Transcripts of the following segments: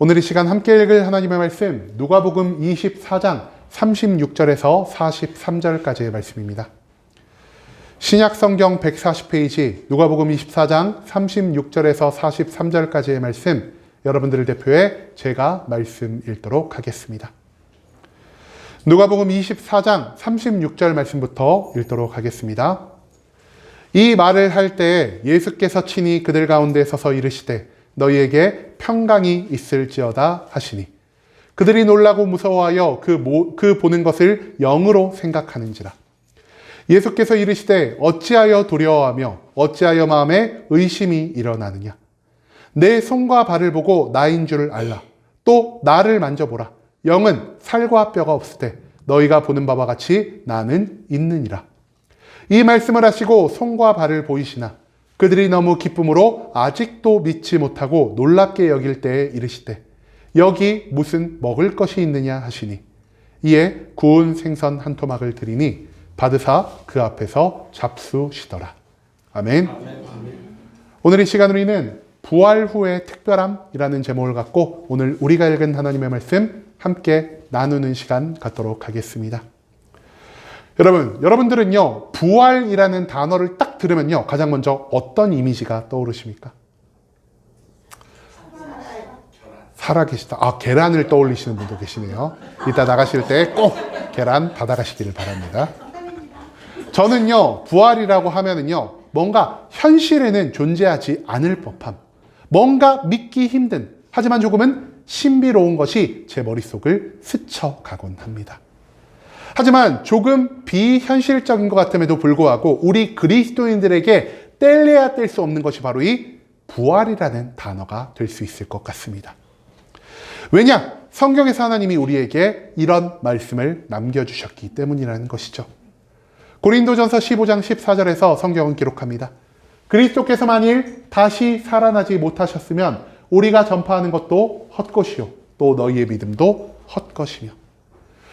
오늘 이 시간 함께 읽을 하나님의 말씀, 누가복음 24장 36절에서 43절까지의 말씀입니다. 신약 성경 140페이지 누가복음 24장 36절에서 43절까지의 말씀, 여러분들을 대표해 제가 말씀 읽도록 하겠습니다. 누가복음 24장 36절 말씀부터 읽도록 하겠습니다. 이 말을 할 때에 예수께서 친히 그들 가운데 서서 이르시되 너희에게 평강이 있을지어다 하시니 그들이 놀라고 무서워하여 그 보는 것을 영으로 생각하는지라. 예수께서 이르시되 어찌하여 두려워하며 어찌하여 마음에 의심이 일어나느냐. 내 손과 발을 보고 나인 줄을 알라. 또 나를 만져보라. 영은 살과 뼈가 없으되 너희가 보는 바와 같이 나는 있느니라. 이 말씀을 하시고 손과 발을 보이시나 그들이 너무 기쁨으로 아직도 믿지 못하고 놀랍게 여길 때에 이르시되 여기 무슨 먹을 것이 있느냐 하시니 이에 구운 생선 한 토막을 드리니 받으사 그 앞에서 잡수시더라. 아멘. 오늘 이 시간 우리는 부활 후의 특별함이라는 제목을 갖고 오늘 우리가 읽은 하나님의 말씀 함께 나누는 시간 갖도록 하겠습니다. 여러분들은요, 부활이라는 단어를 딱 들으면요, 가장 먼저 어떤 이미지가 떠오르십니까? 살아계시다. 계란을 떠올리시는 분도 계시네요. 이따 나가실 때 꼭 계란 받아가시기를 바랍니다. 저는요, 부활이라고 하면은요, 뭔가 현실에는 존재하지 않을 법함, 뭔가 믿기 힘든, 하지만 조금은 신비로운 것이 제 머릿속을 스쳐가곤 합니다. 하지만 조금 비현실적인 것 같음에도 불구하고 우리 그리스도인들에게 뗄래야 뗄 수 없는 것이 바로 이 부활이라는 단어가 될 수 있을 것 같습니다. 왜냐? 성경에서 하나님이 우리에게 이런 말씀을 남겨주셨기 때문이라는 것이죠. 고린도전서 15장 14절에서 성경은 기록합니다. 그리스도께서 만일 다시 살아나지 못하셨으면 우리가 전파하는 것도 헛것이요 또 너희의 믿음도 헛것이며.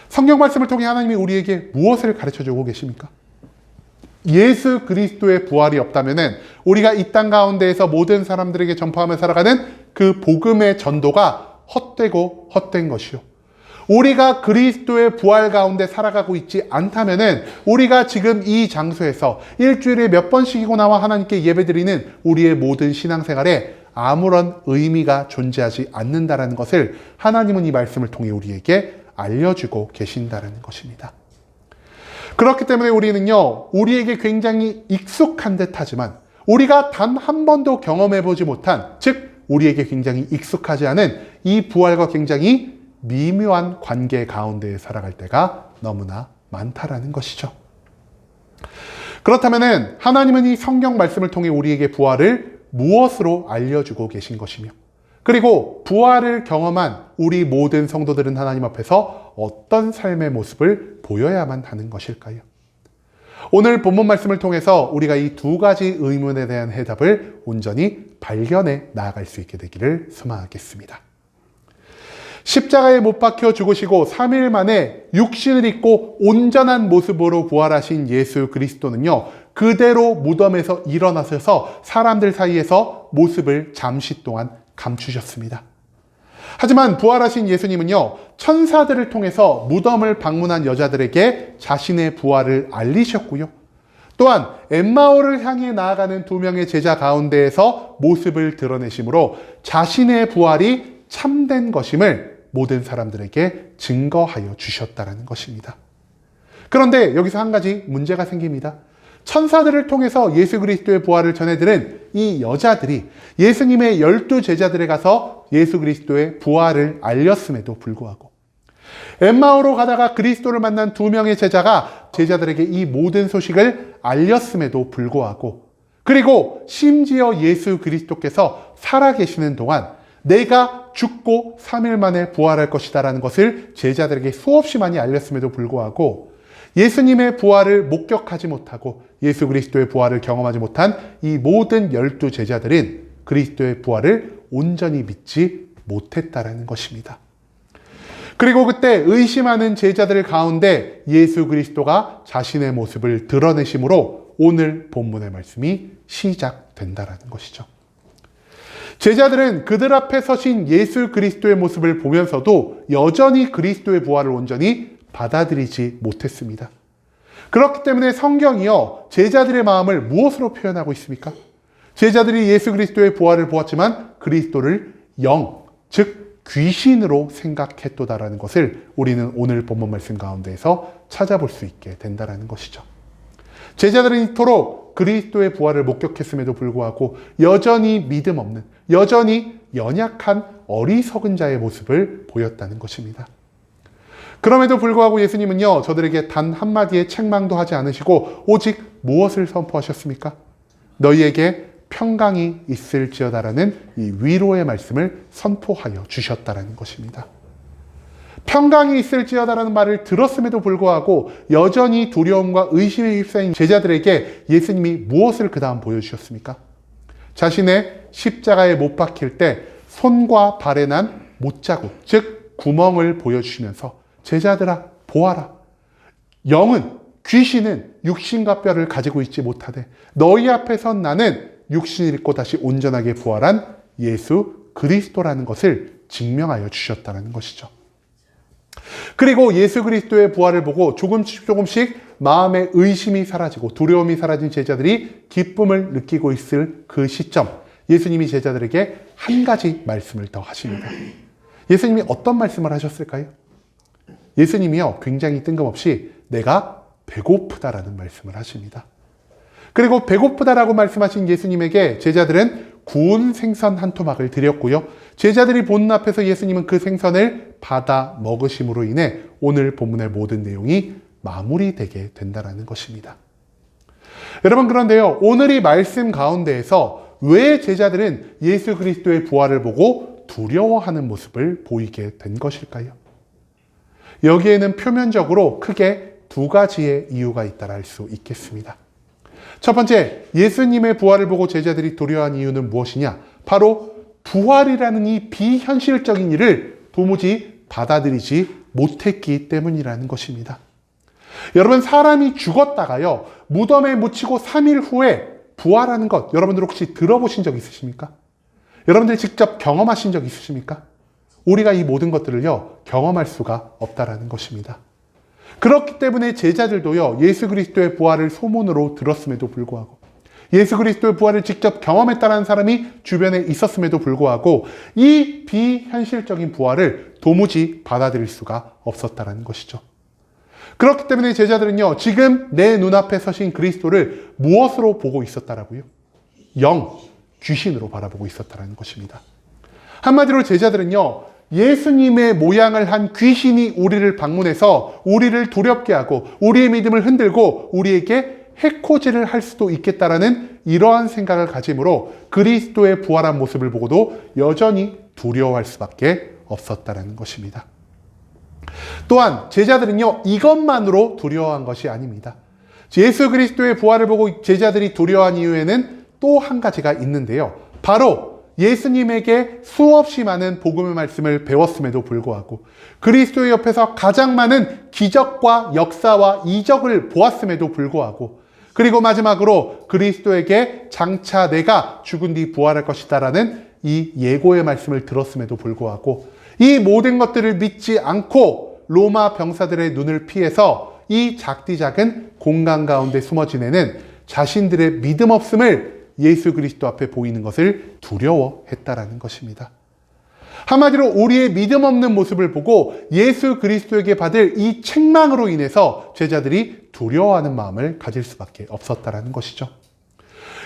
성경 말씀을 통해 하나님이 우리에게 무엇을 가르쳐주고 계십니까? 예수 그리스도의 부활이 없다면 우리가 이 땅 가운데에서 모든 사람들에게 전파하며 살아가는 그 복음의 전도가 헛되고 헛된 것이요. 우리가 그리스도의 부활 가운데 살아가고 있지 않다면 우리가 지금 이 장소에서 일주일에 몇 번씩이고 나와 하나님께 예배드리는 우리의 모든 신앙생활에 아무런 의미가 존재하지 않는다는 것을 하나님은 이 말씀을 통해 우리에게 알려주고 계신다는 것입니다. 그렇기 때문에 우리는요, 우리에게 굉장히 익숙한 듯 하지만 우리가 단 한 번도 경험해보지 못한, 즉 우리에게 굉장히 익숙하지 않은 이 부활과 굉장히 미묘한 관계 가운데 살아갈 때가 너무나 많다라는 것이죠. 그렇다면 하나님은 이 성경 말씀을 통해 우리에게 부활을 무엇으로 알려주고 계신 것이며, 그리고 부활을 경험한 우리 모든 성도들은 하나님 앞에서 어떤 삶의 모습을 보여야만 하는 것일까요? 오늘 본문 말씀을 통해서 우리가 이 두 가지 의문에 대한 해답을 온전히 발견해 나아갈 수 있게 되기를 소망하겠습니다. 십자가에 못 박혀 죽으시고 3일 만에 육신을 입고 온전한 모습으로 부활하신 예수 그리스도는요, 그대로 무덤에서 일어나셔서 사람들 사이에서 모습을 잠시 동안 감추셨습니다. 하지만 부활하신 예수님은요, 천사들을 통해서 무덤을 방문한 여자들에게 자신의 부활을 알리셨고요. 또한 엠마오를 향해 나아가는 2명의 제자 가운데에서 모습을 드러내심으로 자신의 부활이 참된 것임을 모든 사람들에게 증거하여 주셨다는 것입니다. 그런데 여기서 한 가지 문제가 생깁니다. 천사들을 통해서 예수 그리스도의 부활을 전해들은 이 여자들이 예수님의 12제자들에 가서 예수 그리스도의 부활을 알렸음에도 불구하고 엠마오로 가다가 그리스도를 만난 2명의 제자가 제자들에게 이 모든 소식을 알렸음에도 불구하고, 그리고 심지어 예수 그리스도께서 살아계시는 동안 내가 죽고 3일 만에 부활할 것이다라는 것을 제자들에게 수없이 많이 알렸음에도 불구하고 예수님의 부활을 목격하지 못하고 예수 그리스도의 부활을 경험하지 못한 이 모든 12제자들은 그리스도의 부활을 온전히 믿지 못했다라는 것입니다. 그리고 그때 의심하는 제자들 가운데 예수 그리스도가 자신의 모습을 드러내심으로 오늘 본문의 말씀이 시작된다라는 것이죠. 제자들은 그들 앞에 서신 예수 그리스도의 모습을 보면서도 여전히 그리스도의 부활을 온전히 받아들이지 못했습니다. 그렇기 때문에 성경이요, 제자들의 마음을 무엇으로 표현하고 있습니까? 제자들이 예수 그리스도의 부활을 보았지만 그리스도를 영, 즉 귀신으로 생각했도다라는 것을 우리는 오늘 본문 말씀 가운데에서 찾아볼 수 있게 된다는 것이죠. 제자들은 이토록 그리스도의 부활을 목격했음에도 불구하고 여전히 믿음 없는, 여전히 연약한 어리석은 자의 모습을 보였다는 것입니다. 그럼에도 불구하고 예수님은요, 저들에게 단 한마디의 책망도 하지 않으시고 오직 무엇을 선포하셨습니까? 너희에게 평강이 있을지어다라는 이 위로의 말씀을 선포하여 주셨다는 것입니다. 평강이 있을지어다라는 말을 들었음에도 불구하고 여전히 두려움과 의심에 휩싸인 제자들에게 예수님이 무엇을 그 다음 보여주셨습니까? 자신의 십자가에 못 박힐 때 손과 발에 난 못자국, 즉 구멍을 보여주시면서 제자들아 보아라. 영은, 귀신은 육신과 뼈를 가지고 있지 못하되 너희 앞에 선 나는 육신을 입고 다시 온전하게 부활한 예수 그리스도라는 것을 증명하여 주셨다는 것이죠. 그리고 예수 그리스도의 부활을 보고 조금씩 마음의 의심이 사라지고 두려움이 사라진 제자들이 기쁨을 느끼고 있을 그 시점, 예수님이 제자들에게 한 가지 말씀을 더 하십니다. 예수님이 어떤 말씀을 하셨을까요? 예수님이요, 굉장히 뜬금없이 내가 배고프다라는 말씀을 하십니다. 그리고 배고프다라고 말씀하신 예수님에게 제자들은 구운 생선 한 토막을 드렸고요. 제자들이 보는 앞에서 예수님은 그 생선을 받아 먹으심으로 인해 오늘 본문의 모든 내용이 마무리되게 된다는 것입니다. 여러분, 그런데요, 오늘 이 말씀 가운데에서 왜 제자들은 예수 그리스도의 부활을 보고 두려워하는 모습을 보이게 된 것일까요? 여기에는 표면적으로 크게 두 가지의 이유가 있다라 할 수 있겠습니다. 첫 번째, 예수님의 부활을 보고 제자들이 두려워한 이유는 무엇이냐? 바로 부활이라는 이 비현실적인 일을 도무지 받아들이지 못했기 때문이라는 것입니다. 여러분, 사람이 죽었다가요, 무덤에 묻히고 3일 후에 부활하는 것, 여러분들 혹시 들어보신 적 있으십니까? 여러분들 직접 경험하신 적 있으십니까? 우리가 이 모든 것들을요, 경험할 수가 없다라는 것입니다. 그렇기 때문에 제자들도요, 예수 그리스도의 부활을 소문으로 들었음에도 불구하고, 예수 그리스도의 부활을 직접 경험했다는 사람이 주변에 있었음에도 불구하고 이 비현실적인 부활을 도무지 받아들일 수가 없었다는 것이죠. 그렇기 때문에 제자들은요, 지금 내 눈앞에 서신 그리스도를 무엇으로 보고 있었다라고요? 영, 귀신으로 바라보고 있었다는 것입니다. 한마디로 제자들은요, 예수님의 모양을 한 귀신이 우리를 방문해서 우리를 두렵게 하고 우리의 믿음을 흔들고 우리에게 해코지를 할 수도 있겠다라는 이러한 생각을 가짐으로 그리스도의 부활한 모습을 보고도 여전히 두려워할 수밖에 없었다는 것입니다. 또한 제자들은요, 이것만으로 두려워한 것이 아닙니다. 예수 그리스도의 부활을 보고 제자들이 두려워한 이유에는 또 한 가지가 있는데요. 바로 예수님에게 수없이 많은 복음의 말씀을 배웠음에도 불구하고 그리스도의 옆에서 가장 많은 기적과 역사와 이적을 보았음에도 불구하고 그리고 마지막으로 그리스도에게 장차 내가 죽은 뒤 부활할 것이다라는 이 예고의 말씀을 들었음에도 불구하고 이 모든 것들을 믿지 않고 로마 병사들의 눈을 피해서 이 작디 작은 공간 가운데 숨어 지내는 자신들의 믿음 없음을 예수 그리스도 앞에 보이는 것을 두려워했다라는 것입니다. 한마디로 우리의 믿음 없는 모습을 보고 예수 그리스도에게 받을 이 책망으로 인해서 제자들이 두려워하는 마음을 가질 수밖에 없었다라는 것이죠.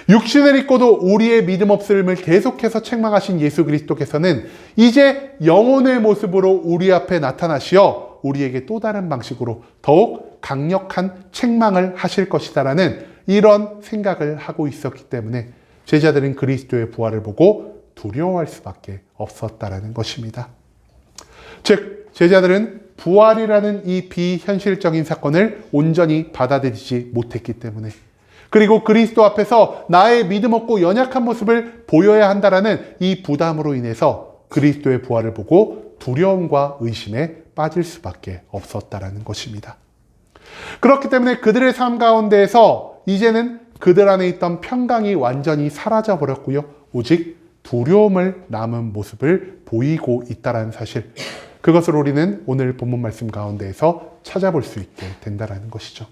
육신을 입고도 우리의 믿음 없음을 계속해서 책망하신 예수 그리스도께서는 이제 영혼의 모습으로 우리 앞에 나타나시어 우리에게 또 다른 방식으로 더욱 강력한 책망을 하실 것이다라는 이런 생각을 하고 있었기 때문에 제자들은 그리스도의 부활을 보고 두려워할 수밖에 없었다라는 것입니다. 즉, 제자들은 부활이라는 이 비현실적인 사건을 온전히 받아들이지 못했기 때문에 그리고 그리스도 앞에서 나의 믿음 없고 연약한 모습을 보여야 한다라는 이 부담으로 인해서 그리스도의 부활을 보고 두려움과 의심에 빠질 수밖에 없었다라는 것입니다. 그렇기 때문에 그들의 삶 가운데에서 이제는 그들 안에 있던 평강이 완전히 사라져 버렸고요. 오직 두려움을 남은 모습을 보이고 있다는 사실, 그것을 우리는 오늘 본문 말씀 가운데에서 찾아볼 수 있게 된다는 것이죠.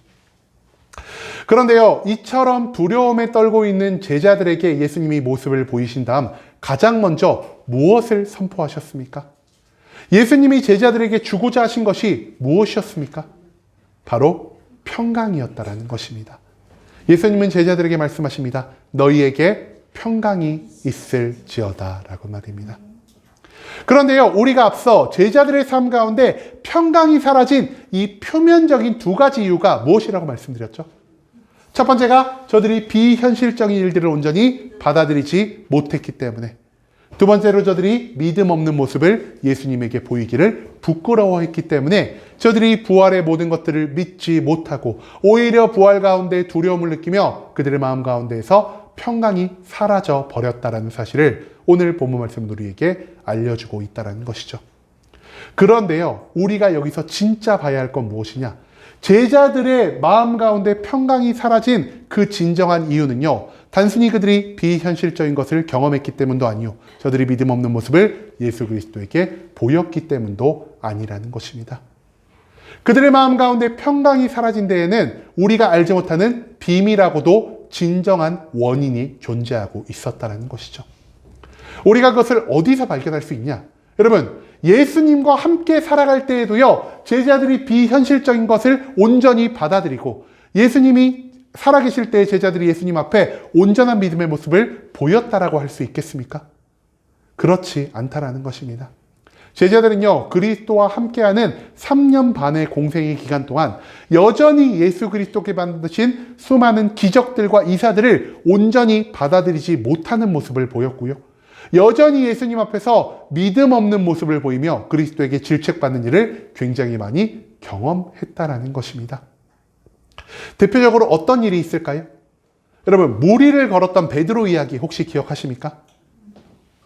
그런데요, 이처럼 두려움에 떨고 있는 제자들에게 예수님이 모습을 보이신 다음 가장 먼저 무엇을 선포하셨습니까? 예수님이 제자들에게 주고자 하신 것이 무엇이었습니까? 바로 평강이었다라는 것입니다. 예수님은 제자들에게 말씀하십니다. 너희에게 평강이 있을지어다 라고 말입니다. 그런데요, 우리가 앞서 제자들의 삶 가운데 평강이 사라진 이 표면적인 두 가지 이유가 무엇이라고 말씀드렸죠? 첫 번째가 저들이 비현실적인 일들을 온전히 받아들이지 못했기 때문에, 두 번째로 저들이 믿음 없는 모습을 예수님에게 보이기를 부끄러워했기 때문에 저들이 부활의 모든 것들을 믿지 못하고 오히려 부활 가운데 두려움을 느끼며 그들의 마음 가운데에서 평강이 사라져 버렸다는 사실을 오늘 본문 말씀은 우리에게 알려주고 있다는 것이죠. 그런데요, 우리가 여기서 진짜 봐야 할 건 무엇이냐? 제자들의 마음 가운데 평강이 사라진 그 진정한 이유는요, 단순히 그들이 비현실적인 것을 경험했기 때문도 아니요, 저들이 믿음 없는 모습을 예수 그리스도에게 보였기 때문도 아니라는 것입니다. 그들의 마음 가운데 평강이 사라진 데에는 우리가 알지 못하는 비밀하고도 진정한 원인이 존재하고 있었다는 것이죠. 우리가 그것을 어디서 발견할 수 있냐? 여러분, 예수님과 함께 살아갈 때에도요, 제자들이 비현실적인 것을 온전히 받아들이고 예수님이 살아계실 때 제자들이 예수님 앞에 온전한 믿음의 모습을 보였다라고 할 수 있겠습니까? 그렇지 않다라는 것입니다. 제자들은요, 그리스도와 함께하는 3년 반의 공생의 기간 동안 여전히 예수 그리스도께 받으신 수많은 기적들과 이사들을 온전히 받아들이지 못하는 모습을 보였고요. 여전히 예수님 앞에서 믿음 없는 모습을 보이며 그리스도에게 질책받는 일을 굉장히 많이 경험했다라는 것입니다. 대표적으로 어떤 일이 있을까요? 여러분, 무리를 걸었던 베드로 이야기 혹시 기억하십니까?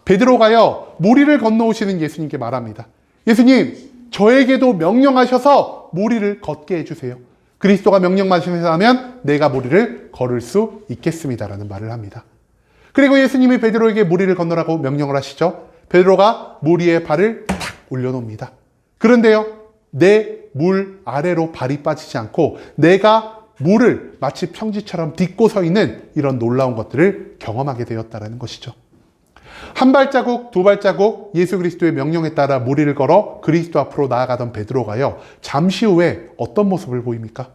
베드로가요, 무리를 건너오시는 예수님께 말합니다. 예수님, 저에게도 명령하셔서 무리를 걷게 해주세요. 그리스도가 명령하시면 내가 무리를 걸을 수 있겠습니다라는 말을 합니다. 그리고 예수님이 베드로에게 무리를 건너라고 명령을 하시죠. 베드로가 무리의 발을 탁 올려놓습니다. 그런데요, 내 물 아래로 발이 빠지지 않고 내가 물을 마치 평지처럼 딛고 서 있는 이런 놀라운 것들을 경험하게 되었다는 것이죠. 한 발자국, 두 발자국 예수 그리스도의 명령에 따라 무리를 걸어 그리스도 앞으로 나아가던 베드로가요, 잠시 후에 어떤 모습을 보입니까?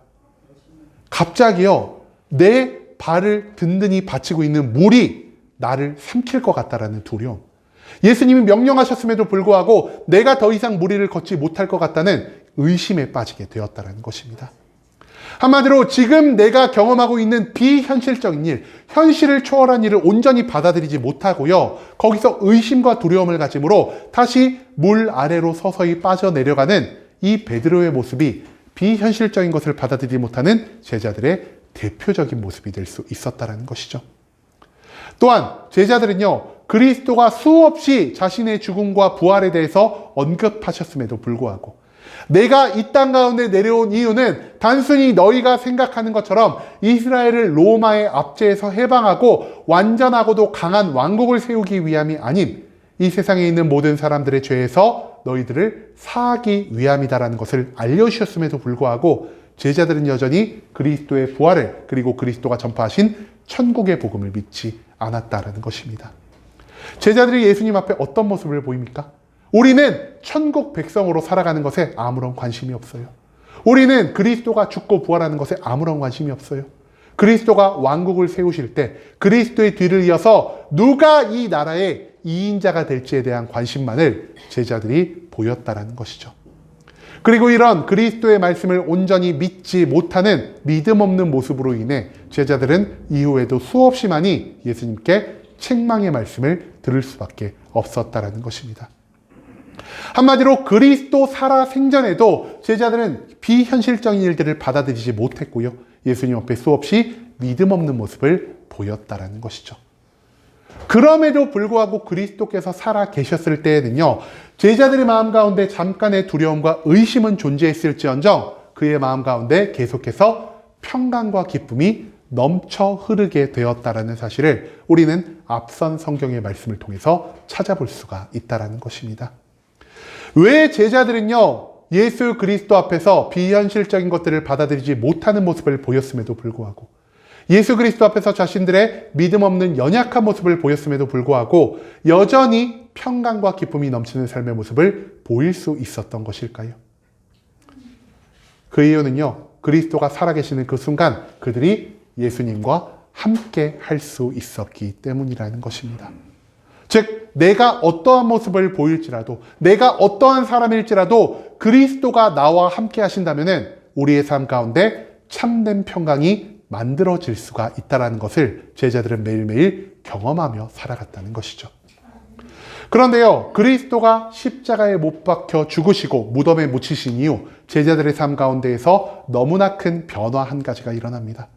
갑자기요, 내 발을 든든히 받치고 있는 물이 나를 삼킬 것 같다라는 두려움. 예수님이 명령하셨음에도 불구하고 내가 더 이상 무리를 걷지 못할 것 같다는 의심에 빠지게 되었다는 것입니다. 한마디로 지금 내가 경험하고 있는 비현실적인 일, 현실을 초월한 일을 온전히 받아들이지 못하고요, 거기서 의심과 두려움을 가짐으로 다시 물 아래로 서서히 빠져내려가는 이 베드로의 모습이 비현실적인 것을 받아들이지 못하는 제자들의 대표적인 모습이 될 수 있었다는 것이죠. 또한 제자들은요, 그리스도가 수없이 자신의 죽음과 부활에 대해서 언급하셨음에도 불구하고 내가 이 땅 가운데 내려온 이유는 단순히 너희가 생각하는 것처럼 이스라엘을 로마의 압제에서 해방하고 완전하고도 강한 왕국을 세우기 위함이 아닌 이 세상에 있는 모든 사람들의 죄에서 너희들을 사하기 위함이다라는 것을 알려주셨음에도 불구하고 제자들은 여전히 그리스도의 부활을, 그리고 그리스도가 전파하신 천국의 복음을 믿지 않았다라는 것입니다. 제자들이 예수님 앞에 어떤 모습을 보입니까? 우리는 천국 백성으로 살아가는 것에 아무런 관심이 없어요. 우리는 그리스도가 죽고 부활하는 것에 아무런 관심이 없어요. 그리스도가 왕국을 세우실 때 그리스도의 뒤를 이어서 누가 이 나라의 2인자가 될지에 대한 관심만을 제자들이 보였다는 것이죠. 그리고 이런 그리스도의 말씀을 온전히 믿지 못하는 믿음 없는 모습으로 인해 제자들은 이후에도 수없이 많이 예수님께 책망의 말씀을 들을 수밖에 없었다는 것입니다. 한마디로 그리스도 살아 생전에도 제자들은 비현실적인 일들을 받아들이지 못했고요, 예수님 앞에 수없이 믿음 없는 모습을 보였다는 것이죠. 그럼에도 불구하고 그리스도께서 살아 계셨을 때에는요, 제자들의 마음 가운데 잠깐의 두려움과 의심은 존재했을지언정 그의 마음 가운데 계속해서 평강과 기쁨이 넘쳐 흐르게 되었다라는 사실을 우리는 앞선 성경의 말씀을 통해서 찾아볼 수가 있다라는 것입니다. 왜 제자들은요, 예수 그리스도 앞에서 비현실적인 것들을 받아들이지 못하는 모습을 보였음에도 불구하고, 예수 그리스도 앞에서 자신들의 믿음 없는 연약한 모습을 보였음에도 불구하고 여전히 평강과 기쁨이 넘치는 삶의 모습을 보일 수 있었던 것일까요? 그 이유는요, 그리스도가 살아계시는 그 순간 그들이 예수님과 함께 할 수 있었기 때문이라는 것입니다. 즉, 내가 어떠한 모습을 보일지라도, 내가 어떠한 사람일지라도 그리스도가 나와 함께 하신다면 우리의 삶 가운데 참된 평강이 만들어질 수가 있다는 것을 제자들은 매일매일 경험하며 살아갔다는 것이죠. 그런데요, 그리스도가 십자가에 못 박혀 죽으시고 무덤에 묻히신 이후 제자들의 삶 가운데에서 너무나 큰 변화 한 가지가 일어납니다.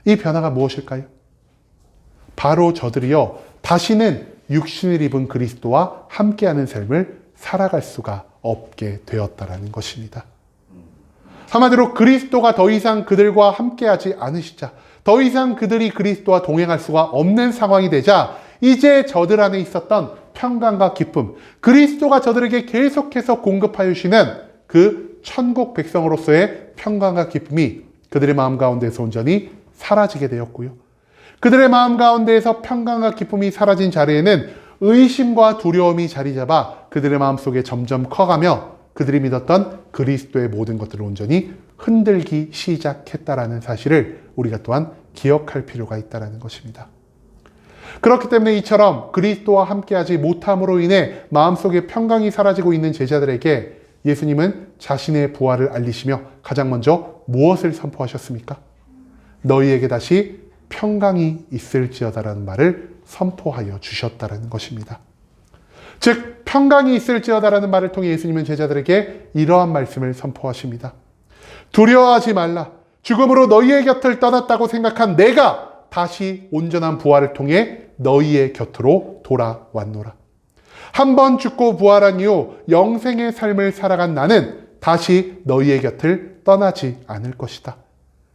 이 변화가 무엇일까요? 바로 저들이요, 다시는 육신을 입은 그리스도와 함께하는 삶을 살아갈 수가 없게 되었다라는 것입니다. 한마디로 그리스도가 더 이상 그들과 함께하지 않으시자, 더 이상 그들이 그리스도와 동행할 수가 없는 상황이 되자 이제 저들 안에 있었던 평강과 기쁨, 그리스도가 저들에게 계속해서 공급하여 주시는 그 천국 백성으로서의 평강과 기쁨이 그들의 마음 가운데서 온전히 사라지게 되었고요. 그들의 마음 가운데에서 평강과 기쁨이 사라진 자리에는 의심과 두려움이 자리 잡아 그들의 마음속에 점점 커가며 그들이 믿었던 그리스도의 모든 것들을 온전히 흔들기 시작했다라는 사실을 우리가 또한 기억할 필요가 있다는 것입니다. 그렇기 때문에 이처럼 그리스도와 함께하지 못함으로 인해 마음속에 평강이 사라지고 있는 제자들에게 예수님은 자신의 부활을 알리시며 가장 먼저 무엇을 선포하셨습니까? 너희에게 다시 평강이 있을지어다라는 말을 선포하여 주셨다는 것입니다. 즉, 평강이 있을지어다라는 말을 통해 예수님은 제자들에게 이러한 말씀을 선포하십니다. 두려워하지 말라. 죽음으로 너희의 곁을 떠났다고 생각한 내가 다시 온전한 부활을 통해 너희의 곁으로 돌아왔노라. 한 번 죽고 부활한 이후 영생의 삶을 살아간 나는 다시 너희의 곁을 떠나지 않을 것이다.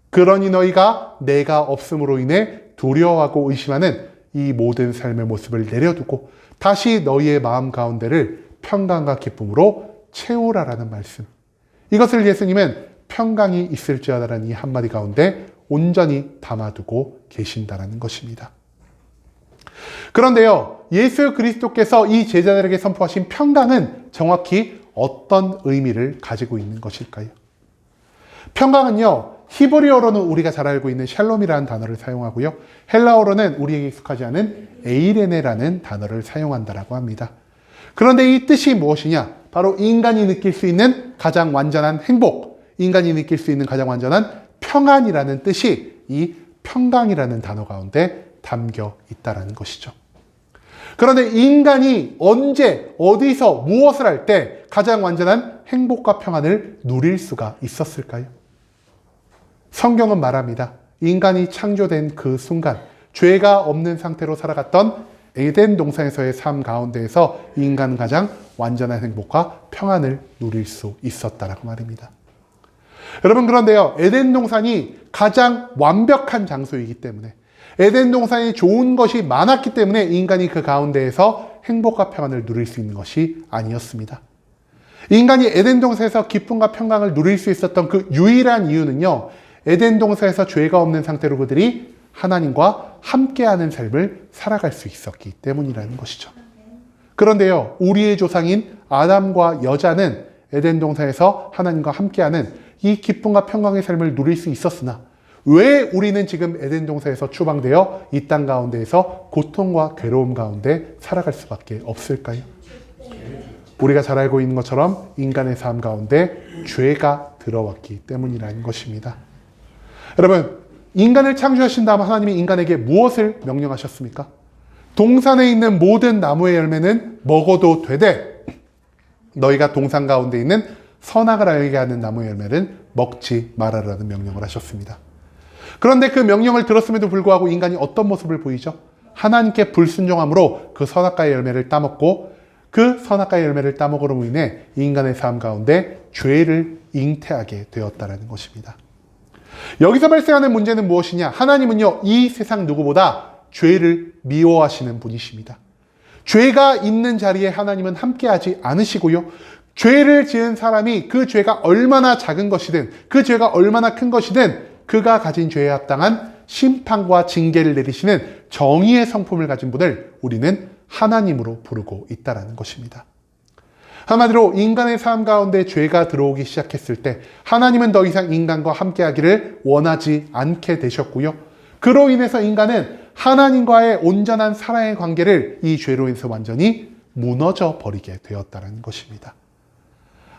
그러니 너희가 내가 없음으로 인해 두려워하고 의심하는 이 모든 삶의 모습을 내려두고 다시 너희의 마음 가운데를 평강과 기쁨으로 채우라라는 말씀. 이것을 예수님은 평강이 있을지어다라는 이 한마디 가운데 온전히 담아두고 계신다는 것입니다. 그런데요, 예수 그리스도께서 이 제자들에게 선포하신 평강은 정확히 어떤 의미를 가지고 있는 것일까요? 평강은요, 히브리어로는 우리가 잘 알고 있는 샬롬이라는 단어를 사용하고요, 헬라어로는 우리에게 익숙하지 않은 에이레네라는 단어를 사용한다라고 합니다. 그런데 이 뜻이 무엇이냐? 바로 인간이 느낄 수 있는 가장 완전한 행복, 인간이 느낄 수 있는 가장 완전한 평안이라는 뜻이 이 평강이라는 단어 가운데 담겨 있다는 것이죠. 그런데 인간이 언제, 어디서, 무엇을 할 때 가장 완전한 행복과 평안을 누릴 수가 있었을까요? 성경은 말합니다. 인간이 창조된 그 순간, 죄가 없는 상태로 살아갔던 에덴 동산에서의 삶 가운데에서 인간은 가장 완전한 행복과 평안을 누릴 수 있었다라고 말입니다. 여러분, 그런데요, 에덴 동산이 가장 완벽한 장소이기 때문에, 에덴 동산이 좋은 것이 많았기 때문에 인간이 그 가운데에서 행복과 평안을 누릴 수 있는 것이 아니었습니다. 인간이 에덴 동산에서 기쁨과 평강을 누릴 수 있었던 그 유일한 이유는요, 에덴 동산에서 죄가 없는 상태로 그들이 하나님과 함께하는 삶을 살아갈 수 있었기 때문이라는 것이죠. 그런데요, 우리의 조상인 아담과 여자는 에덴 동산에서 하나님과 함께하는 이 기쁨과 평강의 삶을 누릴 수 있었으나 왜 우리는 지금 에덴 동산에서 추방되어 이 땅 가운데에서 고통과 괴로움 가운데 살아갈 수밖에 없을까요? 우리가 잘 알고 있는 것처럼 인간의 삶 가운데 죄가 들어왔기 때문이라는 것입니다. 여러분, 인간을 창조하신 다음 하나님이 인간에게 무엇을 명령하셨습니까? 동산에 있는 모든 나무의 열매는 먹어도 되되 너희가 동산 가운데 있는 선악을 알게 하는 나무의 열매는 먹지 말아라는 명령을 하셨습니다. 그런데 그 명령을 들었음에도 불구하고 인간이 어떤 모습을 보이죠? 하나님께 불순종함으로 그 선악과의 열매를 따먹고 그 선악과의 열매를 따먹으로 인해 인간의 삶 가운데 죄를 잉태하게 되었다는 것입니다. 여기서 발생하는 문제는 무엇이냐? 하나님은요, 이 세상 누구보다 죄를 미워하시는 분이십니다. 죄가 있는 자리에 하나님은 함께하지 않으시고요. 죄를 지은 사람이 그 죄가 얼마나 작은 것이든 그 죄가 얼마나 큰 것이든 그가 가진 죄에 합당한 심판과 징계를 내리시는 정의의 성품을 가진 분을 우리는 하나님으로 부르고 있다는 것입니다. 한마디로 인간의 삶 가운데 죄가 들어오기 시작했을 때 하나님은 더 이상 인간과 함께하기를 원하지 않게 되셨고요. 그로 인해서 인간은 하나님과의 온전한 사랑의 관계를 이 죄로 인해서 완전히 무너져 버리게 되었다는 것입니다.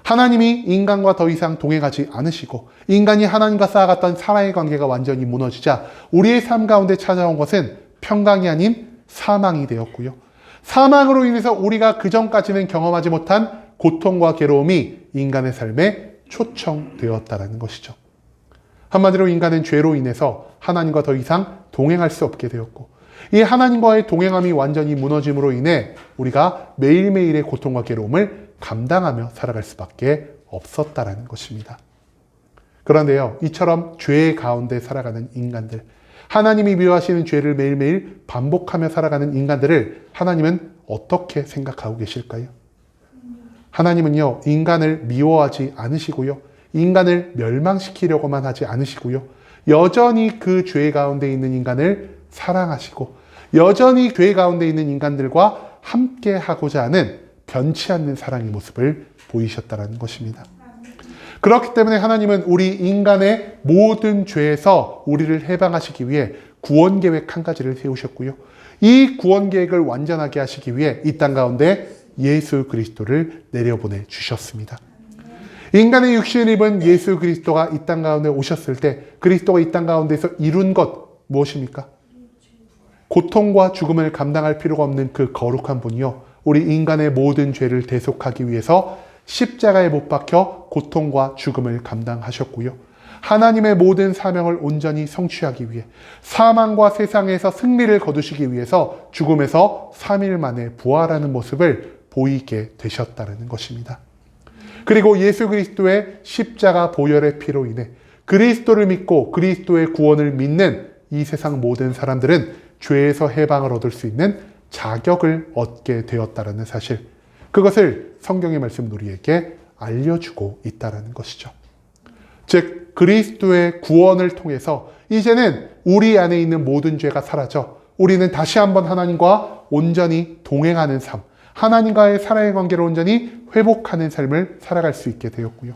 하나님이 인간과 더 이상 동행하지 않으시고 인간이 하나님과 쌓아갔던 사랑의 관계가 완전히 무너지자 우리의 삶 가운데 찾아온 것은 평강이 아닌 사망이 되었고요. 사망으로 인해서 우리가 그전까지는 경험하지 못한 고통과 괴로움이 인간의 삶에 초청되었다는 것이죠. 한마디로 인간은 죄로 인해서 하나님과 더 이상 동행할 수 없게 되었고 이 하나님과의 동행함이 완전히 무너짐으로 인해 우리가 매일매일의 고통과 괴로움을 감당하며 살아갈 수밖에 없었다는 것입니다. 그런데요, 이처럼 죄 가운데 살아가는 인간들, 하나님이 미워하시는 죄를 매일매일 반복하며 살아가는 인간들을 하나님은 어떻게 생각하고 계실까요? 하나님은요, 인간을 미워하지 않으시고요. 인간을 멸망시키려고만 하지 않으시고요. 여전히 그 죄 가운데 있는 인간을 사랑하시고 여전히 죄 가운데 있는 인간들과 함께 하고자 하는 변치 않는 사랑의 모습을 보이셨다는 것입니다. 그렇기 때문에 하나님은 우리 인간의 모든 죄에서 우리를 해방하시기 위해 구원 계획 한 가지를 세우셨고요. 이 구원 계획을 완전하게 하시기 위해 이 땅 가운데 예수 그리스도를 내려보내 주셨습니다. 인간의 육신을 입은 예수 그리스도가 이 땅 가운데 오셨을 때 그리스도가 이 땅 가운데서 이룬 것 무엇입니까? 고통과 죽음을 감당할 필요가 없는 그 거룩한 분이요, 우리 인간의 모든 죄를 대속하기 위해서 십자가에 못 박혀 고통과 죽음을 감당하셨고요. 하나님의 모든 사명을 온전히 성취하기 위해 사망과 세상에서 승리를 거두시기 위해서 죽음에서 3일 만에 부활하는 모습을 보이게 되셨다는 것입니다. 그리고 예수 그리스도의 십자가 보혈의 피로 인해 그리스도를 믿고 그리스도의 구원을 믿는 이 세상 모든 사람들은 죄에서 해방을 얻을 수 있는 자격을 얻게 되었다는 사실, 그것을 성경의 말씀은 우리에게 알려주고 있다는 것이죠. 즉 그리스도의 구원을 통해서 이제는 우리 안에 있는 모든 죄가 사라져 우리는 다시 한번 하나님과 온전히 동행하는 삶, 하나님과의 사랑의 관계를 온전히 회복하는 삶을 살아갈 수 있게 되었고요.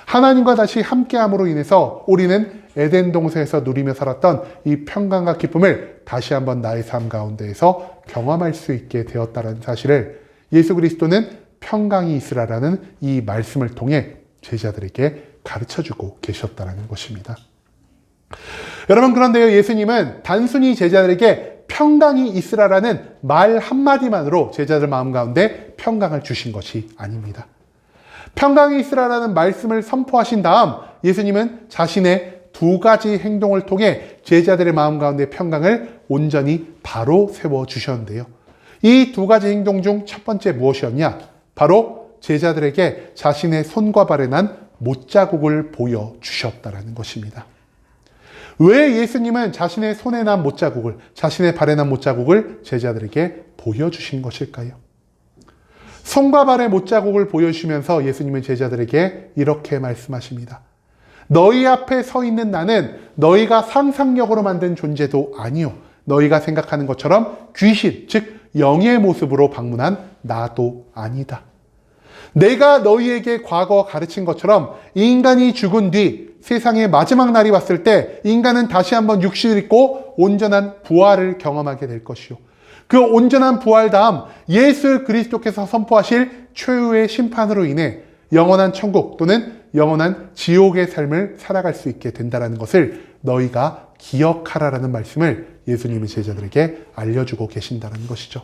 하나님과 다시 함께함으로 인해서 우리는 에덴 동산에서 누리며 살았던 이 평강과 기쁨을 다시 한번 나의 삶 가운데에서 경험할 수 있게 되었다는 사실을 예수 그리스도는 평강이 있으라라는 이 말씀을 통해 제자들에게 가르쳐주고 계셨다는 것입니다. 여러분, 그런데요, 예수님은 단순히 제자들에게 평강이 있으라라는 말 한마디만으로 제자들 마음 가운데 평강을 주신 것이 아닙니다. 평강이 있으라라는 말씀을 선포하신 다음 예수님은 자신의 두 가지 행동을 통해 제자들의 마음 가운데 평강을 온전히 바로 세워주셨는데요. 이 두 가지 행동 중 첫 번째 무엇이었냐? 바로 제자들에게 자신의 손과 발에 난 못자국을 보여주셨다는 것입니다. 왜 예수님은 자신의 손에 난 못자국을, 자신의 발에 난 못자국을 제자들에게 보여주신 것일까요? 손과 발의 못자국을 보여주시면서 예수님은 제자들에게 이렇게 말씀하십니다. 너희 앞에 서 있는 나는 너희가 상상력으로 만든 존재도 아니요, 너희가 생각하는 것처럼 귀신, 즉 영의 모습으로 방문한 나도 아니다. 내가 너희에게 과거 가르친 것처럼 인간이 죽은 뒤 세상의 마지막 날이 왔을 때 인간은 다시 한번 육신을 입고 온전한 부활을 경험하게 될 것이요, 그 온전한 부활 다음 예수 그리스도께서 선포하실 최후의 심판으로 인해 영원한 천국 또는 영원한 지옥의 삶을 살아갈 수 있게 된다는 것을 너희가 기억하라라는 말씀을 예수님이 제자들에게 알려주고 계신다는 것이죠.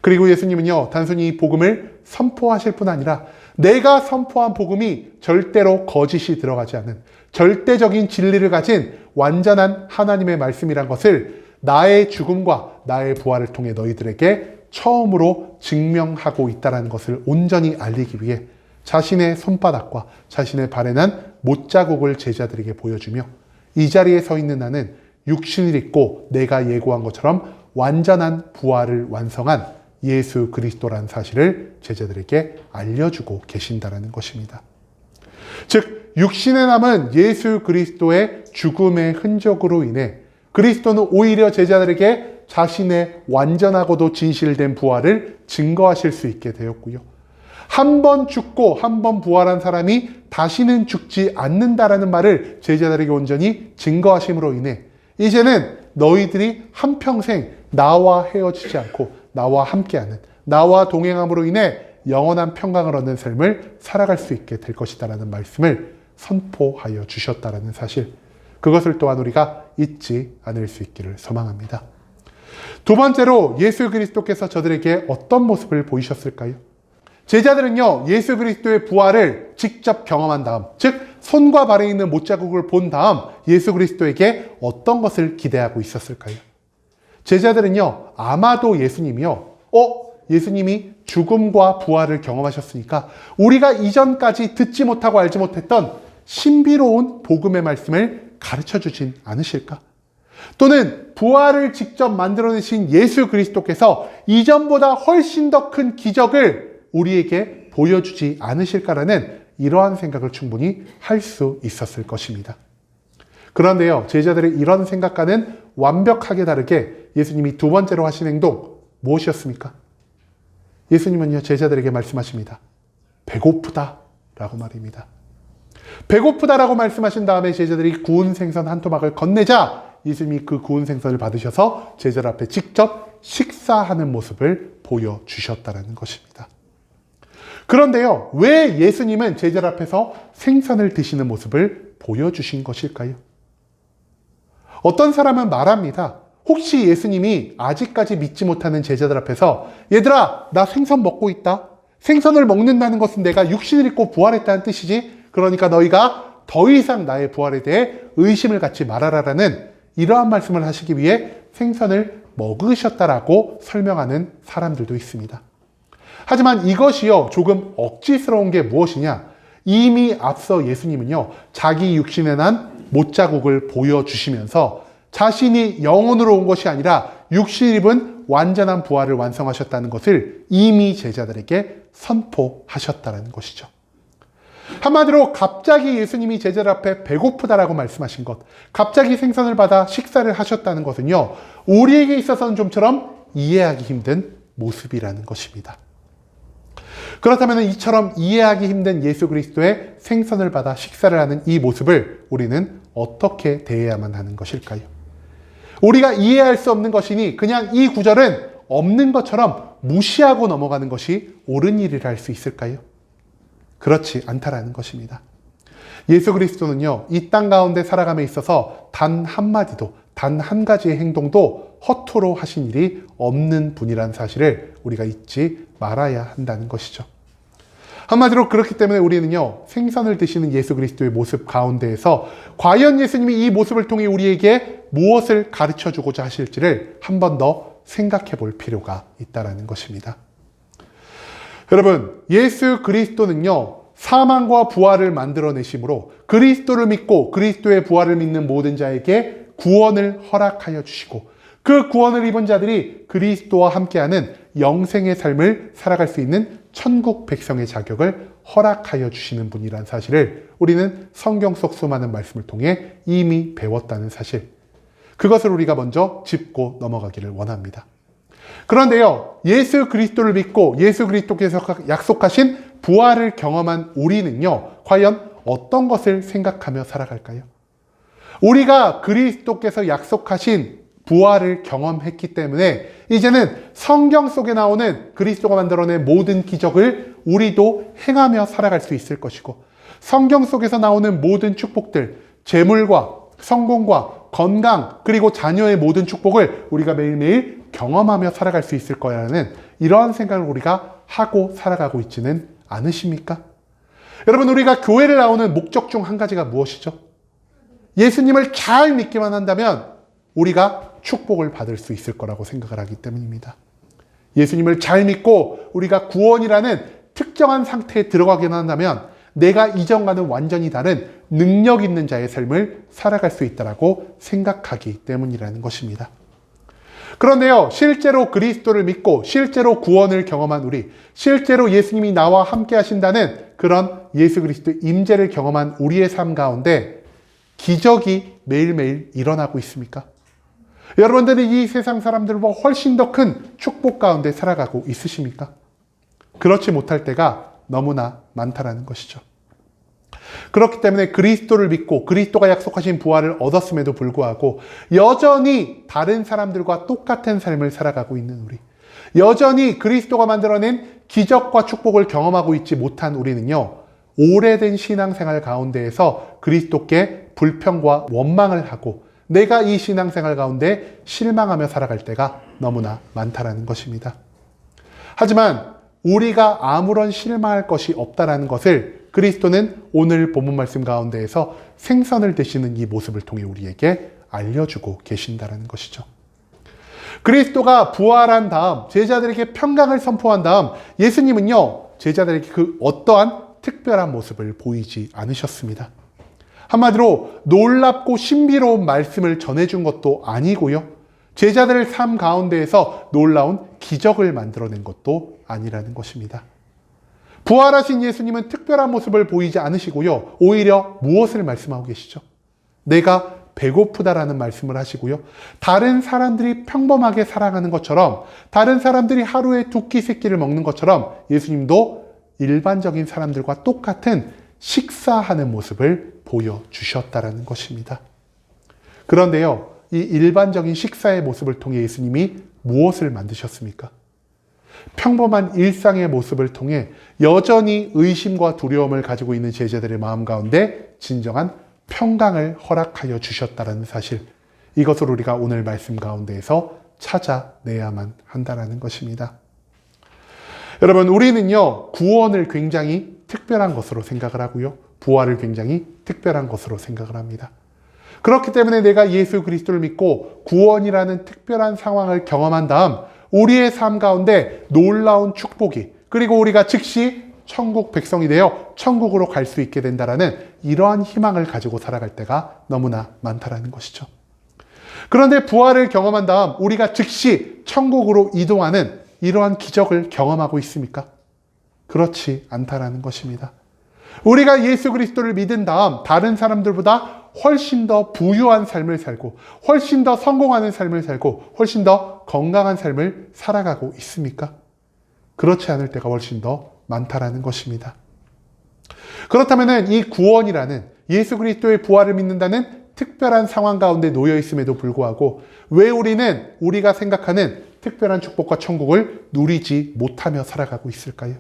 그리고 예수님은요, 단순히 이 복음을 선포하실 뿐 아니라 내가 선포한 복음이 절대로 거짓이 들어가지 않은 절대적인 진리를 가진 완전한 하나님의 말씀이란 것을 나의 죽음과 나의 부활을 통해 너희들에게 처음으로 증명하고 있다는 것을 온전히 알리기 위해 자신의 손바닥과 자신의 발에 난 못자국을 제자들에게 보여주며 이 자리에 서 있는 나는 육신을 입고 내가 예고한 것처럼 완전한 부활을 완성한 예수 그리스도라는 사실을 제자들에게 알려주고 계신다는 것입니다. 즉 육신에 남은 예수 그리스도의 죽음의 흔적으로 인해 그리스도는 오히려 제자들에게 자신의 완전하고도 진실된 부활을 증거하실 수 있게 되었고요. 한 번 죽고 한 번 부활한 사람이 다시는 죽지 않는다라는 말을 제자들에게 온전히 증거하심으로 인해 이제는 너희들이 한평생 나와 헤어지지 않고 나와 함께하는, 나와 동행함으로 인해 영원한 평강을 얻는 삶을 살아갈 수 있게 될 것이다라는 말씀을 선포하여 주셨다라는 사실, 그것을 또한 우리가 잊지 않을 수 있기를 소망합니다. 두 번째로 예수 그리스도께서 저들에게 어떤 모습을 보이셨을까요? 제자들은요, 예수 그리스도의 부활을 직접 경험한 다음, 즉 손과 발에 있는 못자국을 본 다음 예수 그리스도에게 어떤 것을 기대하고 있었을까요? 제자들은요, 아마도 예수님이요, 예수님이 죽음과 부활을 경험하셨으니까 우리가 이전까지 듣지 못하고 알지 못했던 신비로운 복음의 말씀을 가르쳐 주진 않으실까? 또는 부활을 직접 만들어내신 예수 그리스도께서 이전보다 훨씬 더 큰 기적을 우리에게 보여주지 않으실까라는 이러한 생각을 충분히 할 수 있었을 것입니다. 그런데요, 제자들의 이런 생각과는 완벽하게 다르게 예수님이 두 번째로 하신 행동 무엇이었습니까? 예수님은요, 제자들에게 말씀하십니다. 배고프다 라고 말입니다. 배고프다라고 말씀하신 다음에 제자들이 구운 생선 한 토막을 건네자 예수님이 그 구운 생선을 받으셔서 제자들 앞에 직접 식사하는 모습을 보여주셨다는 것입니다. 그런데요, 왜 예수님은 제자들 앞에서 생선을 드시는 모습을 보여주신 것일까요? 어떤 사람은 말합니다. 혹시 예수님이 아직까지 믿지 못하는 제자들 앞에서 얘들아, 나 생선 먹고 있다. 생선을 먹는다는 것은 내가 육신을 입고 부활했다는 뜻이지. 그러니까 너희가 더 이상 나의 부활에 대해 의심을 갖지 말아라라는 이러한 말씀을 하시기 위해 생선을 먹으셨다라고 설명하는 사람들도 있습니다. 하지만 이것이요, 조금 억지스러운 게 무엇이냐? 이미 앞서 예수님은요, 자기 육신에 난 못자국을 보여주시면서 자신이 영혼으로 온 것이 아니라 육신을 입은 완전한 부활을 완성하셨다는 것을 이미 제자들에게 선포하셨다는 것이죠. 한마디로 갑자기 예수님이 제자들 앞에 배고프다라고 말씀하신 것, 갑자기 생선을 받아 식사를 하셨다는 것은요, 우리에게 있어서는 좀처럼 이해하기 힘든 모습이라는 것입니다. 그렇다면 이처럼 이해하기 힘든 예수 그리스도의 생선을 받아 식사를 하는 이 모습을 우리는 어떻게 대해야만 하는 것일까요? 우리가 이해할 수 없는 것이니 그냥 이 구절은 없는 것처럼 무시하고 넘어가는 것이 옳은 일이라 할 수 있을까요? 그렇지 않다라는 것입니다. 예수 그리스도는요, 이 땅 가운데 살아감에 있어서 단 한마디도, 단 한 가지의 행동도 허투루 하신 일이 없는 분이라는 사실을 우리가 잊지 말아야 한다는 것이죠. 한마디로 그렇기 때문에 우리는요, 생선을 드시는 예수 그리스도의 모습 가운데에서 과연 예수님이 이 모습을 통해 우리에게 무엇을 가르쳐 주고자 하실지를 한 번 더 생각해 볼 필요가 있다는 것입니다. 여러분, 예수 그리스도는요, 사망과 부활을 만들어내심으로 그리스도를 믿고 그리스도의 부활을 믿는 모든 자에게 구원을 허락하여 주시고 그 구원을 입은 자들이 그리스도와 함께하는 영생의 삶을 살아갈 수 있는 천국 백성의 자격을 허락하여 주시는 분이라는 사실을 우리는 성경 속 수많은 말씀을 통해 이미 배웠다는 사실, 그것을 우리가 먼저 짚고 넘어가기를 원합니다. 그런데요, 예수 그리스도를 믿고 예수 그리스도께서 약속하신 부활을 경험한 우리는요, 과연 어떤 것을 생각하며 살아갈까요? 우리가 그리스도께서 약속하신 부활을 경험했기 때문에 이제는 성경 속에 나오는 그리스도가 만들어낸 모든 기적을 우리도 행하며 살아갈 수 있을 것이고, 성경 속에서 나오는 모든 축복들, 재물과 성공과 건강, 그리고 자녀의 모든 축복을 우리가 매일매일 경험하며 살아갈 수 있을 거라는 이러한 생각을 우리가 하고 살아가고 있지는 않으십니까? 여러분, 우리가 교회를 나오는 목적 중 한 가지가 무엇이죠? 예수님을 잘 믿기만 한다면 우리가 축복을 받을 수 있을 거라고 생각을 하기 때문입니다. 예수님을 잘 믿고 우리가 구원이라는 특정한 상태에 들어가기만 한다면 내가 이전과는 완전히 다른 능력 있는 자의 삶을 살아갈 수 있다라고 생각하기 때문이라는 것입니다. 그런데요, 실제로 그리스도를 믿고 실제로 구원을 경험한 우리, 실제로 예수님이 나와 함께 하신다는 그런 예수 그리스도의 임재를 경험한 우리의 삶 가운데 기적이 매일매일 일어나고 있습니까? 여러분들은 이 세상 사람들보다 훨씬 더 큰 축복 가운데 살아가고 있으십니까? 그렇지 못할 때가 너무나 많다라는 것이죠. 그렇기 때문에 그리스도를 믿고 그리스도가 약속하신 부활을 얻었음에도 불구하고 여전히 다른 사람들과 똑같은 삶을 살아가고 있는 우리, 여전히 그리스도가 만들어낸 기적과 축복을 경험하고 있지 못한 우리는요, 오래된 신앙생활 가운데에서 그리스도께 불평과 원망을 하고 내가 이 신앙생활 가운데 실망하며 살아갈 때가 너무나 많다라는 것입니다. 하지만 우리가 아무런 실망할 것이 없다라는 것을 그리스도는 오늘 본문 말씀 가운데에서 생선을 드시는 이 모습을 통해 우리에게 알려주고 계신다라는 것이죠. 그리스도가 부활한 다음 제자들에게 평강을 선포한 다음 예수님은요, 제자들에게 그 어떠한 특별한 모습을 보이지 않으셨습니다. 한마디로 놀랍고 신비로운 말씀을 전해준 것도 아니고요, 제자들의 삶 가운데에서 놀라운 기적을 만들어낸 것도 아니라는 것입니다. 부활하신 예수님은 특별한 모습을 보이지 않으시고요, 오히려 무엇을 말씀하고 계시죠? 내가 배고프다라는 말씀을 하시고요, 다른 사람들이 평범하게 살아가는 것처럼, 다른 사람들이 하루에 2끼, 3끼를 먹는 것처럼 예수님도 일반적인 사람들과 똑같은 식사하는 모습을 보여주셨다라는 것입니다. 그런데요, 이 일반적인 식사의 모습을 통해 예수님이 무엇을 만드셨습니까? 평범한 일상의 모습을 통해 여전히 의심과 두려움을 가지고 있는 제자들의 마음 가운데 진정한 평강을 허락하여 주셨다는 사실, 이것을 우리가 오늘 말씀 가운데에서 찾아내야만 한다는 것입니다. 여러분, 우리는요, 구원을 굉장히 특별한 것으로 생각을 하고요, 부활을 굉장히 특별한 것으로 생각을 합니다. 그렇기 때문에 내가 예수 그리스도를 믿고 구원이라는 특별한 상황을 경험한 다음 우리의 삶 가운데 놀라운 축복이, 그리고 우리가 즉시 천국 백성이 되어 천국으로 갈 수 있게 된다라는 이러한 희망을 가지고 살아갈 때가 너무나 많다라는 것이죠. 그런데 부활을 경험한 다음 우리가 즉시 천국으로 이동하는 이러한 기적을 경험하고 있습니까? 그렇지 않다라는 것입니다. 우리가 예수 그리스도를 믿은 다음 다른 사람들보다 훨씬 더 부유한 삶을 살고, 훨씬 더 성공하는 삶을 살고, 훨씬 더 건강한 삶을 살아가고 있습니까? 그렇지 않을 때가 훨씬 더 많다라는 것입니다. 그렇다면 이 구원이라는 예수 그리스도의 부활을 믿는다는 특별한 상황 가운데 놓여 있음에도 불구하고 왜 우리는 우리가 생각하는 특별한 축복과 천국을 누리지 못하며 살아가고 있을까요?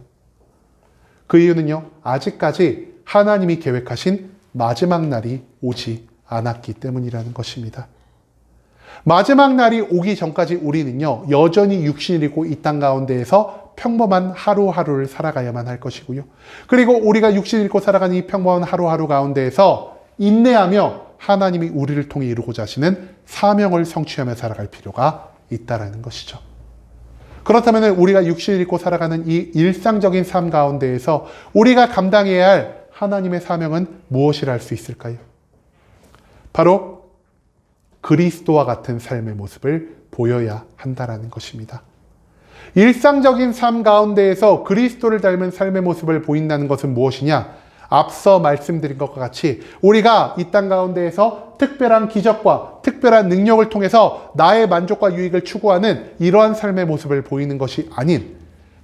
그 이유는요, 아직까지 하나님이 계획하신 마지막 날이 오지 않았기 때문이라는 것입니다. 마지막 날이 오기 전까지 우리는요, 여전히 육신을 입고 이 땅 가운데에서 평범한 하루하루를 살아가야만 할 것이고요. 그리고 우리가 육신을 입고 살아가는 이 평범한 하루하루 가운데에서 인내하며 하나님이 우리를 통해 이루고자 하시는 사명을 성취하며 살아갈 필요가 있다는 것이죠. 그렇다면 우리가 육신을 입고 살아가는 이 일상적인 삶 가운데에서 우리가 감당해야 할 하나님의 사명은 무엇이라 할 수 있을까요? 바로 그리스도와 같은 삶의 모습을 보여야 한다는 것입니다. 일상적인 삶 가운데에서 그리스도를 닮은 삶의 모습을 보인다는 것은 무엇이냐? 앞서 말씀드린 것과 같이 우리가 이 땅 가운데에서 특별한 기적과 특별한 능력을 통해서 나의 만족과 유익을 추구하는 이러한 삶의 모습을 보이는 것이 아닌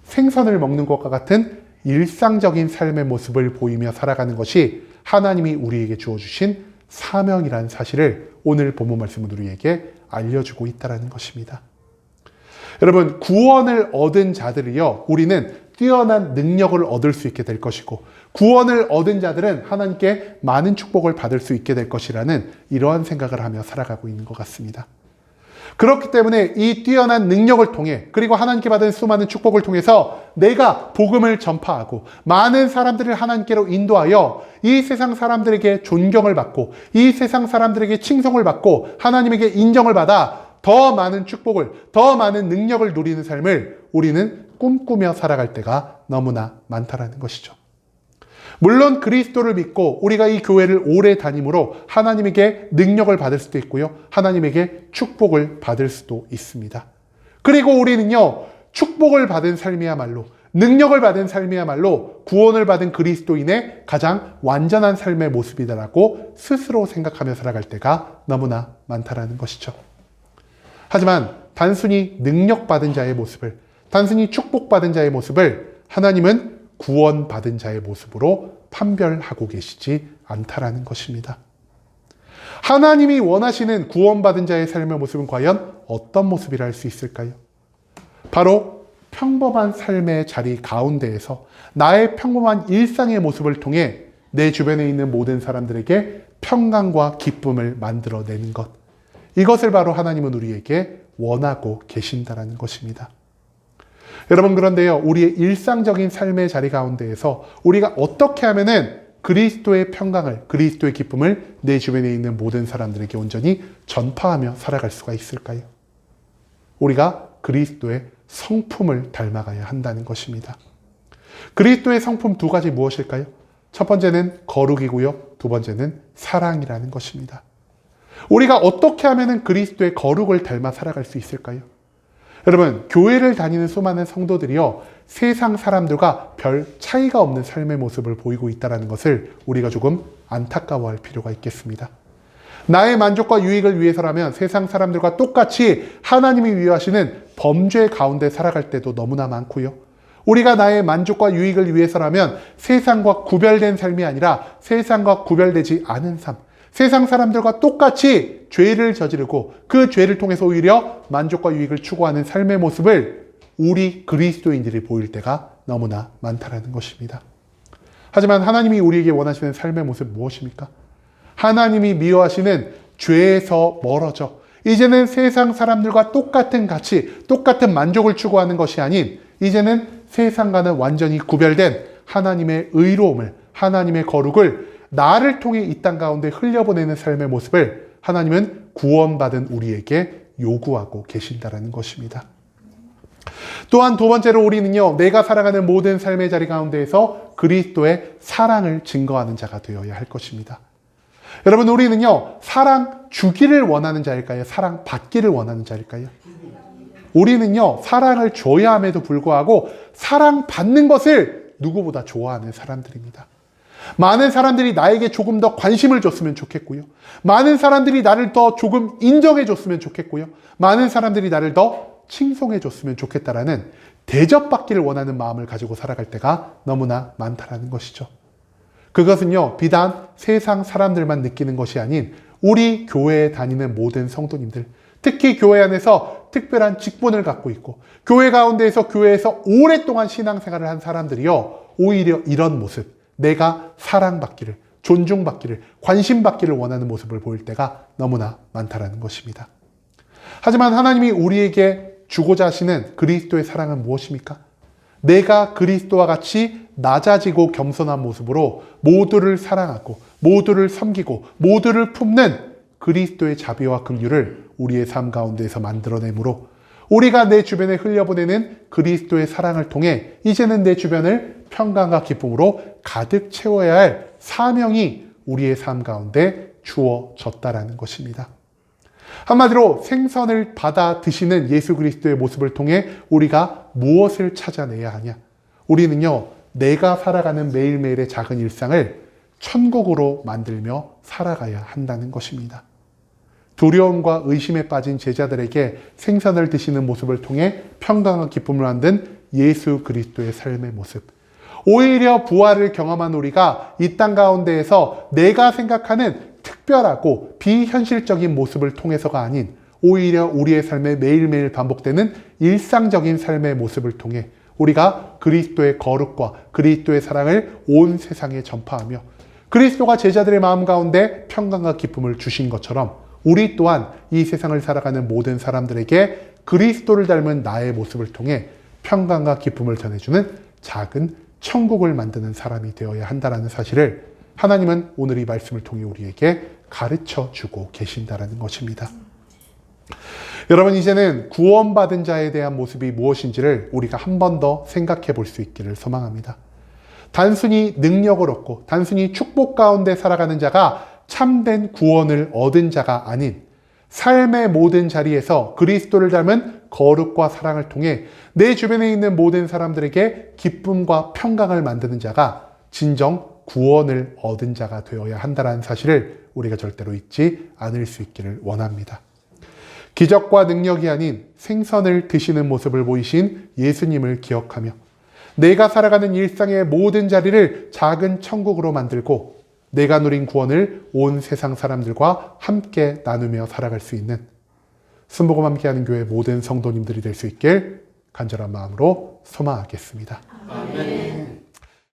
생선을 먹는 것과 같은 일상적인 삶의 모습을 보이며 살아가는 것이 하나님이 우리에게 주어주신 사명이라는 사실을 오늘 본문 말씀은 우리에게 알려주고 있다는 것입니다. 여러분, 구원을 얻은 자들이요, 우리는 뛰어난 능력을 얻을 수 있게 될 것이고, 구원을 얻은 자들은 하나님께 많은 축복을 받을 수 있게 될 것이라는 이러한 생각을 하며 살아가고 있는 것 같습니다. 그렇기 때문에 이 뛰어난 능력을 통해, 그리고 하나님께 받은 수많은 축복을 통해서 내가 복음을 전파하고 많은 사람들을 하나님께로 인도하여 이 세상 사람들에게 존경을 받고 이 세상 사람들에게 칭송을 받고 하나님에게 인정을 받아 더 많은 축복을, 더 많은 능력을 누리는 삶을 우리는 꿈꾸며 살아갈 때가 너무나 많다라는 것이죠. 물론 그리스도를 믿고 우리가 이 교회를 오래 다님으로 하나님에게 능력을 받을 수도 있고요. 하나님에게 축복을 받을 수도 있습니다. 그리고 우리는요, 축복을 받은 삶이야말로, 능력을 받은 삶이야말로 구원을 받은 그리스도인의 가장 완전한 삶의 모습이다라고 스스로 생각하며 살아갈 때가 너무나 많다라는 것이죠. 하지만 단순히 능력받은 자의 모습을, 단순히 축복받은 자의 모습을 하나님은 구원받은 자의 모습으로 판별하고 계시지 않다라는 것입니다. 하나님이 원하시는 구원받은 자의 삶의 모습은 과연 어떤 모습이라 할 수 있을까요? 바로 평범한 삶의 자리 가운데에서 나의 평범한 일상의 모습을 통해 내 주변에 있는 모든 사람들에게 평강과 기쁨을 만들어내는 것. 이것을 바로 하나님은 우리에게 원하고 계신다는 것입니다. 여러분, 그런데요, 우리의 일상적인 삶의 자리 가운데에서 우리가 어떻게 하면은 그리스도의 평강을, 그리스도의 기쁨을 내 주변에 있는 모든 사람들에게 온전히 전파하며 살아갈 수가 있을까요? 우리가 그리스도의 성품을 닮아가야 한다는 것입니다. 그리스도의 성품 두 가지 무엇일까요? 첫 번째는 거룩이고요. 두 번째는 사랑이라는 것입니다. 우리가 어떻게 하면은 그리스도의 거룩을 닮아 살아갈 수 있을까요? 여러분, 교회를 다니는 수많은 성도들이요, 세상 사람들과 별 차이가 없는 삶의 모습을 보이고 있다는 것을 우리가 조금 안타까워할 필요가 있겠습니다. 나의 만족과 유익을 위해서라면 세상 사람들과 똑같이 하나님이 위하시는 범죄 가운데 살아갈 때도 너무나 많고요. 우리가 나의 만족과 유익을 위해서라면 세상과 구별된 삶이 아니라 세상과 구별되지 않은 삶, 세상 사람들과 똑같이 죄를 저지르고 그 죄를 통해서 오히려 만족과 유익을 추구하는 삶의 모습을 우리 그리스도인들이 보일 때가 너무나 많다는 것입니다. 하지만 하나님이 우리에게 원하시는 삶의 모습 무엇입니까? 하나님이 미워하시는 죄에서 멀어져 이제는 세상 사람들과 똑같은 가치, 똑같은 만족을 추구하는 것이 아닌 이제는 세상과는 완전히 구별된 하나님의 의로움을, 하나님의 거룩을 나를 통해 이 땅 가운데 흘려보내는 삶의 모습을 하나님은 구원받은 우리에게 요구하고 계신다는 것입니다. 또한 두 번째로 우리는요, 내가 살아가는 모든 삶의 자리 가운데에서 그리스도의 사랑을 증거하는 자가 되어야 할 것입니다. 여러분, 우리는요, 사랑 주기를 원하는 자일까요? 사랑 받기를 원하는 자일까요? 우리는요, 사랑을 줘야 함에도 불구하고 사랑 받는 것을 누구보다 좋아하는 사람들입니다. 많은 사람들이 나에게 조금 더 관심을 줬으면 좋겠고요. 많은 사람들이 나를 더 조금 인정해 줬으면 좋겠고요. 많은 사람들이 나를 더 칭송해 줬으면 좋겠다라는 대접받기를 원하는 마음을 가지고 살아갈 때가 너무나 많다라는 것이죠. 그것은요, 비단 세상 사람들만 느끼는 것이 아닌 우리 교회에 다니는 모든 성도님들, 특히 교회 안에서 특별한 직분을 갖고 있고 교회 가운데에서 교회에서 오랫동안 신앙생활을 한 사람들이요, 오히려 이런 모습, 내가 사랑받기를, 존중받기를, 관심받기를 원하는 모습을 보일 때가 너무나 많다라는 것입니다. 하지만 하나님이 우리에게 주고자 하시는 그리스도의 사랑은 무엇입니까? 내가 그리스도와 같이 낮아지고 겸손한 모습으로 모두를 사랑하고 모두를 섬기고 모두를 품는 그리스도의 자비와 긍휼을 우리의 삶 가운데에서 만들어내므로 우리가 내 주변에 흘려보내는 그리스도의 사랑을 통해 이제는 내 주변을 평강과 기쁨으로 가득 채워야 할 사명이 우리의 삶 가운데 주어졌다라는 것입니다. 한마디로 생선을 받아 드시는 예수 그리스도의 모습을 통해 우리가 무엇을 찾아내야 하냐? 우리는요, 내가 살아가는 매일매일의 작은 일상을 천국으로 만들며 살아가야 한다는 것입니다. 두려움과 의심에 빠진 제자들에게 생선을 드시는 모습을 통해 평강과 기쁨을 만든 예수 그리스도의 삶의 모습. 오히려 부활을 경험한 우리가 이 땅 가운데에서 내가 생각하는 특별하고 비현실적인 모습을 통해서가 아닌 오히려 우리의 삶에 매일매일 반복되는 일상적인 삶의 모습을 통해 우리가 그리스도의 거룩과 그리스도의 사랑을 온 세상에 전파하며 그리스도가 제자들의 마음 가운데 평강과 기쁨을 주신 것처럼 우리 또한 이 세상을 살아가는 모든 사람들에게 그리스도를 닮은 나의 모습을 통해 평강과 기쁨을 전해주는 작은 천국을 만드는 사람이 되어야 한다는 사실을 하나님은 오늘 이 말씀을 통해 우리에게 가르쳐 주고 계신다는 것입니다. 여러분, 이제는 구원받은 자에 대한 모습이 무엇인지를 우리가 한 번 더 생각해 볼 수 있기를 소망합니다. 단순히 능력을 얻고 단순히 축복 가운데 살아가는 자가 참된 구원을 얻은 자가 아닌 삶의 모든 자리에서 그리스도를 닮은 거룩과 사랑을 통해 내 주변에 있는 모든 사람들에게 기쁨과 평강을 만드는 자가 진정 구원을 얻은 자가 되어야 한다는 사실을 우리가 절대로 잊지 않을 수 있기를 원합니다. 기적과 능력이 아닌 생선을 드시는 모습을 보이신 예수님을 기억하며 내가 살아가는 일상의 모든 자리를 작은 천국으로 만들고 내가 누린 구원을 온 세상 사람들과 함께 나누며 살아갈 수 있는 순복음 함께하는 교회 모든 성도님들이 될 수 있길 간절한 마음으로 소망하겠습니다. 아멘.